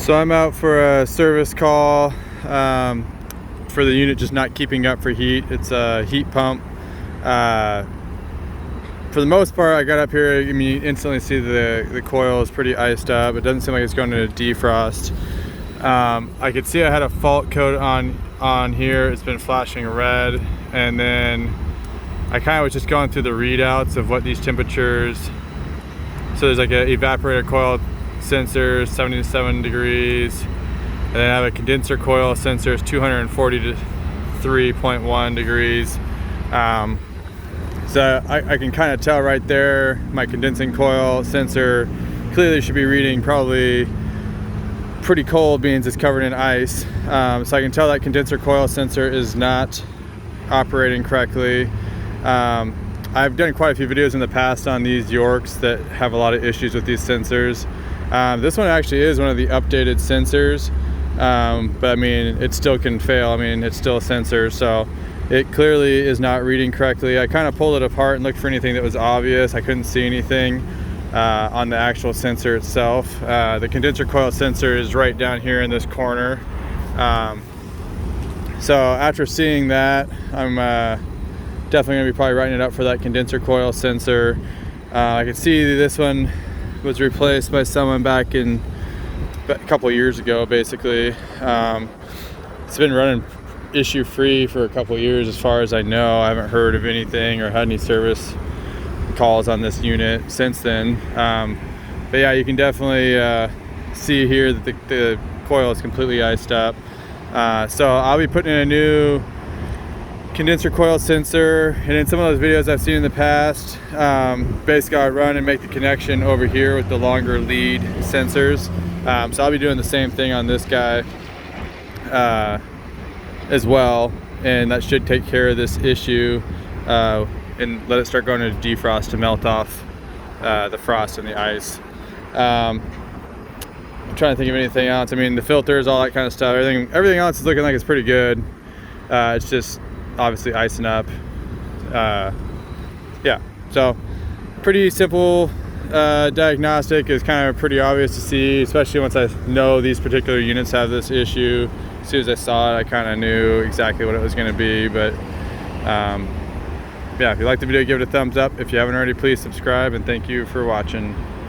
So I'm out for a service call for the unit just not keeping up for heat. It's a heat pump. For the most part, I got up here, I mean, you instantly see the coil is pretty iced up. It doesn't seem like it's going to defrost. I could see I had a fault code on here. It's been flashing red, and then I kind of was just going through the readouts of what these temperatures. So there's like an evaporator coil sensor, 77 degrees, and then I have a condenser coil sensor, it's 243.1 degrees. So I can kind of tell right there, my condensing coil sensor clearly should be reading probably pretty cold, means it's covered in ice. So I can tell that condenser coil sensor is not operating correctly. I've done quite a few videos in the past on these Yorks that have a lot of issues with these sensors. This one actually is one of the updated sensors, but I mean, it still can fail. I mean, it's still a sensor, so it clearly is not reading correctly. I kind of pulled it apart and looked for anything that was obvious. I couldn't see anything on the actual sensor itself. The condenser coil sensor is right down here in this corner. So after seeing that, I'm definitely gonna be probably writing it up for that condenser coil sensor. I can see this one was replaced by someone back in a couple of years ago, basically. It's been running issue free for a couple of years as far as I know. I haven't heard of anything or had any service calls on this unit since then. But yeah, you can definitely see here that the coil is completely iced up. So I'll be putting in a new condenser coil sensor, and in some of those videos I've seen in the past, basically I run and make the connection over here with the longer lead sensors. So I'll be doing the same thing on this guy as well, and that should take care of this issue and let it start going to defrost to melt off the frost and the ice. I'm trying to think of anything else. I mean, the filters, all that kind of stuff, everything else is looking like it's pretty good. It's just obviously icing up. Yeah, so pretty simple diagnostic. Is kind of pretty obvious to see, especially once I know these particular units have this issue. As soon as I saw it, I kind of knew exactly what it was going to be. But yeah, if you liked the video, give it a thumbs up. If you haven't already, please subscribe, and thank you for watching.